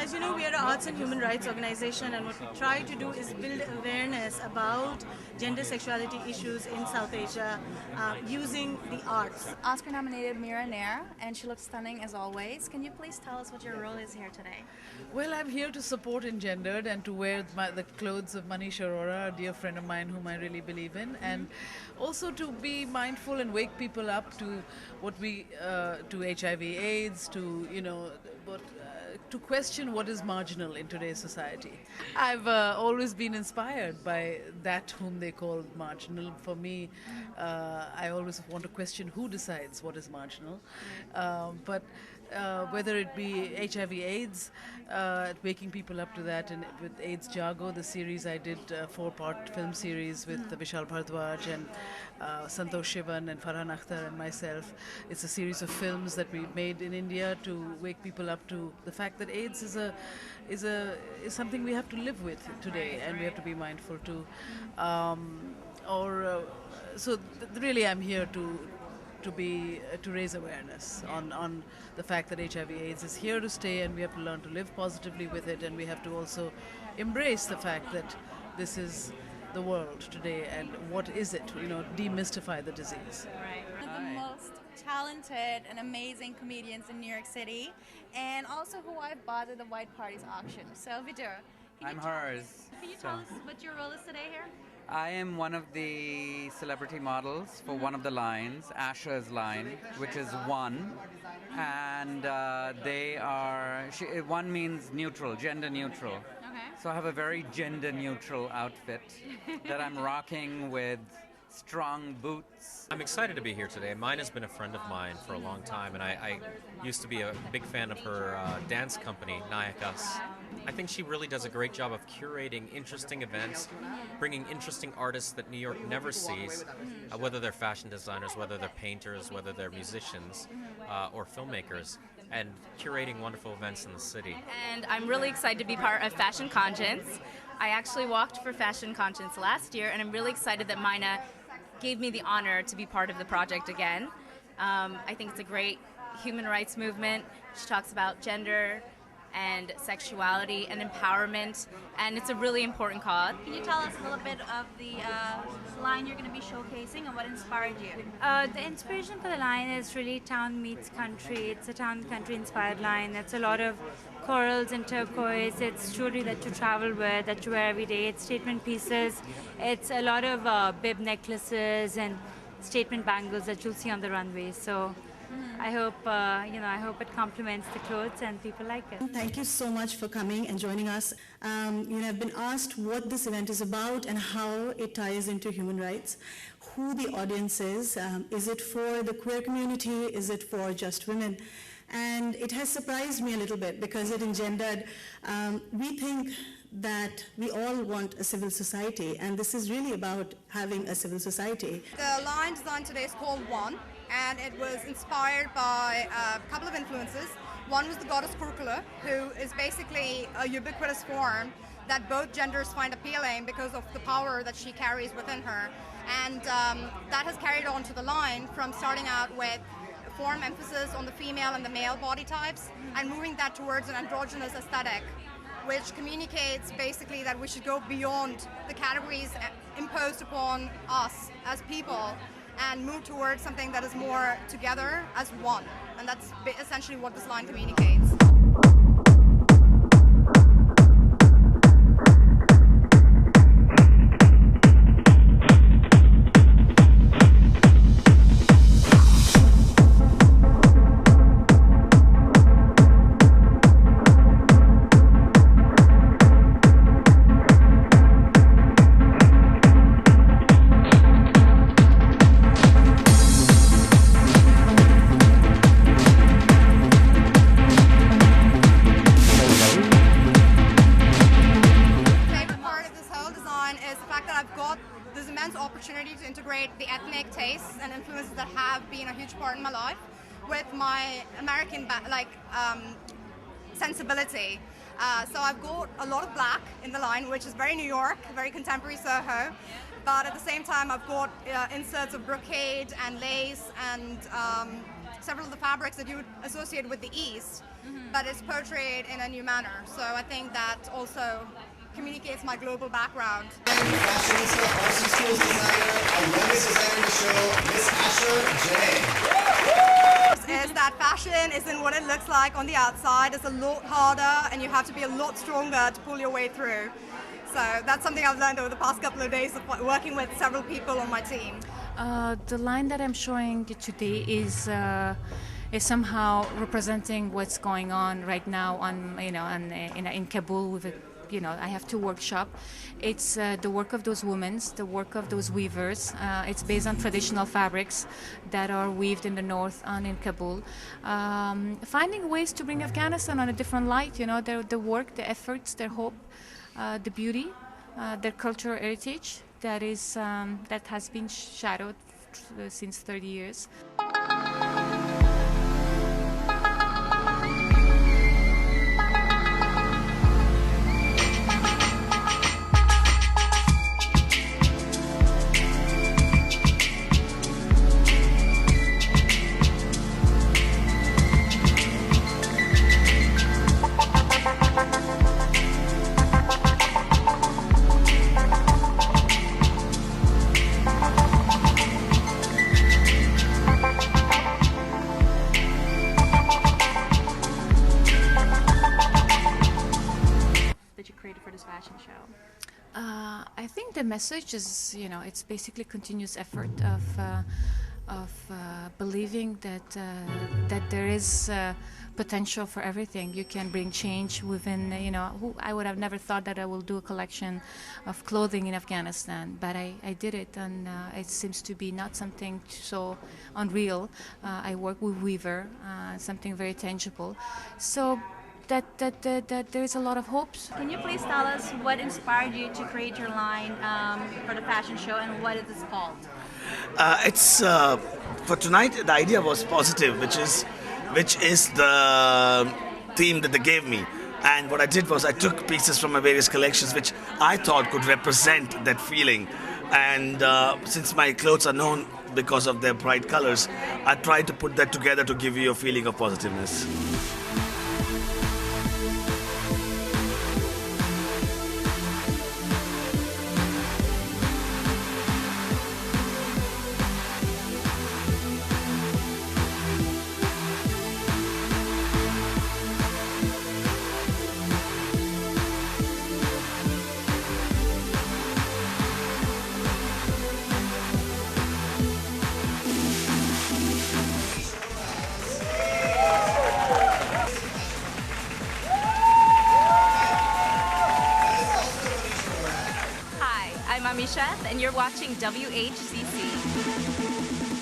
As you know, we are an arts and human rights organization, and what we try to do is build awareness about gender sexuality issues in South Asia using the arts. Oscar-nominated Mira Nair, and she looks stunning as always. Can you please tell us what your role is here today? Well, I'm here to support Engendered and to wear the clothes of Manish Arora, a dear friend of mine whom I really believe in, and also to be mindful and wake people up to what to HIV/AIDS, to to question what is marginal in today's society. I've always been inspired by that whom they call marginal. For me, I always want to question who decides what is marginal. But whether it be HIV/AIDS, waking people up to that, and with AIDS Jago, the series I did, 4-part film series with Vishal Bhardwaj and Santosh Shivan and Farhan Akhtar and myself. It's a series of films that we made in India to wake people up to the fact that AIDS is something we have to live with today, and we have to be mindful too. Really, I'm here to raise awareness on the fact that HIV/AIDS is here to stay, and we have to learn to live positively with it, and we have to also embrace the fact that this is the world today, and what is it? Demystify the disease. Right. One of the most talented and amazing comedians in New York City, and also who I've bought at the White Party's auction. So, Vidur, I'm hers. Can you tell us what your role is today here? I am one of the celebrity models for one of the lines, Asher's line, which is one. And one means neutral, gender neutral. Okay. So I have a very gender neutral outfit that I'm rocking with strong boots. I'm excited to be here today. Mine has been a friend of mine for a long time, and I used to be a big fan of her dance company, Nayakas. I think she really does a great job of curating interesting events, bringing interesting artists that New York never sees, whether they're fashion designers, whether they're painters, whether they're musicians, or filmmakers, and curating wonderful events in the city. And I'm really excited to be part of Fashion Conscience. I actually walked for Fashion Conscience last year, and I'm really excited that Mina gave me the honor to be part of the project again. I think it's a great human rights movement. She talks about gender and sexuality and empowerment, and it's a really important cause. Can you tell us a little bit of the line you're going to be showcasing and what inspired you? The inspiration for the line is really town meets country. It's a town country inspired line. It's a lot of corals and turquoise. It's jewelry that you travel with, that you wear every day. It's statement pieces. It's a lot of bib necklaces and statement bangles that you'll see on the runway. So I hope I hope it complements the clothes and people like it. Thank you so much for coming and joining us. I've been asked what this event is about and how it ties into human rights, who the audience is. Is it for the queer community? Is it for just women? And it has surprised me a little bit because at Engendered, we think that we all want a civil society, and this is really about having a civil society. The line design today is called One, and it was inspired by a couple of influences. One was the goddess Kurkula, who is basically a ubiquitous form that both genders find appealing because of the power that she carries within her. And that has carried on to the line from starting out with form emphasis on the female and the male body types and moving that towards an androgynous aesthetic, which communicates basically that we should go beyond the categories imposed upon us as people and move towards something that is more together as one. And that's essentially what this line communicates. Opportunity to integrate the ethnic tastes and influences that have been a huge part in my life with my American sensibility. So I've got a lot of black in the line, which is very New York, very contemporary Soho, but at the same time I've got inserts of brocade and lace and several of the fabrics that you would associate with the East, but it's portrayed in a new manner. So I think that also communicates my global background. Fashionista, Parsons School's designer, our youngest designer in the show, Miss Asher J. Is that fashion isn't what it looks like on the outside. It's a lot harder and you have to be a lot stronger to pull your way through. So that's something I've learned over the past couple of days of working with several people on my team. The line that I'm showing today is somehow representing what's going on right now in Kabul with I have two workshops. It's the work of those women, the work of those weavers. It's based on traditional fabrics that are weaved in the north and in Kabul. Finding ways to bring Afghanistan on a different light, their work, their efforts, their hope, the beauty, their cultural heritage that has been shadowed since 30 years. Fashion show? I think the message is, it's basically continuous effort of believing that there is potential for everything. You can bring change within, I would have never thought that I will do a collection of clothing in Afghanistan, but I did it, and it seems to be not something so unreal. I work with weaver, something very tangible. So that there is a lot of hopes. Can you please tell us what inspired you to create your line for the fashion show, and what is this called? It's for tonight. The idea was positive, which is the theme that they gave me. And what I did was I took pieces from my various collections, which I thought could represent that feeling. And since my clothes are known because of their bright colors, I tried to put that together to give you a feeling of positiveness. I'm Amisha, and you're watching WHCC.